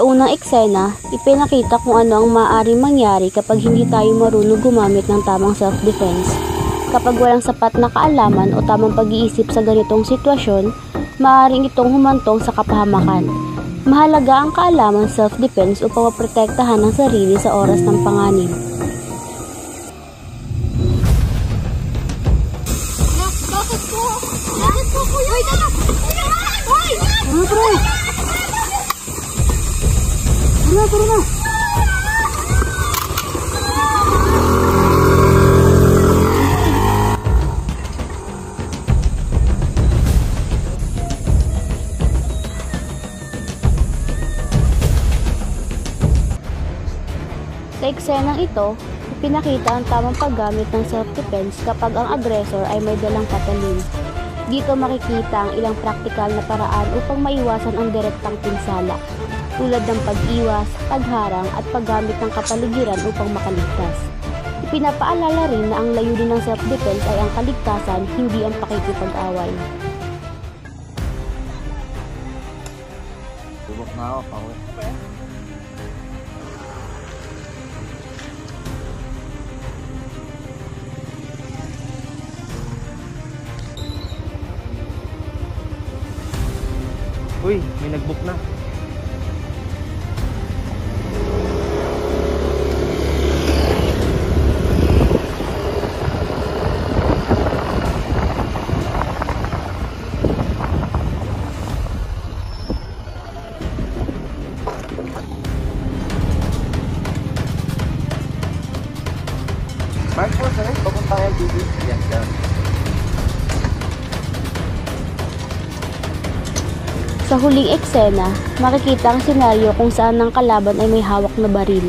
Sa unang eksena, ipinakita kung ano ang maaaring mangyari kapag hindi tayo marunong gumamit ng tamang self-defense. Kapag walang sapat na kaalaman o tamang pag-iisip sa ganitong sitwasyon, maaaring itong humantong sa kapahamakan. Mahalaga ang kaalaman self-defense upang maprotektahan ang sarili sa oras ng panganib. Bakit po? Bakit po, kuya? Hoy, tara! Hoy! Ano, pre? Tara na! Sa eksenang ito, ipinakita ang tamang paggamit ng self-defense kapag ang aggressor ay may dalang patalim. Dito makikita ang ilang praktikal na paraan upang maiwasan ang direktang pinsala, tulad ng pag-iwas, pagharang at paggamit ng kapaligiran upang makaligtas. Ipinapaalala rin na ang layunin ng self-defense ay ang kaligtasan, hindi ang pakikipag-away. Tubok na ako, pauwi. Uy, may nag-book na. Mark po, saan? Papunta kayo dito. Yan, yan. Sa huling eksena, makikita ang senaryo kung saan ang kalaban ay may hawak na baril.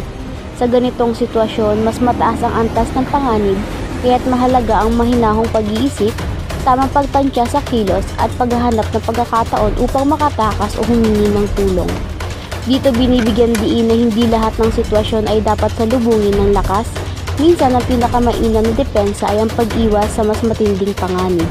Sa ganitong sitwasyon, mas mataas ang antas ng panganib, kaya't mahalaga ang mahinahong pag-iisip, tamang pagtansya sa kilos at paghahanap ng pagkakataon upang makatakas o humingi ng tulong. Dito binibigyan diin na hindi lahat ng sitwasyon ay dapat salubungin ng lakas. Minsan ang pinakamainam na depensa ay ang pag-iwas sa mas matinding panganib.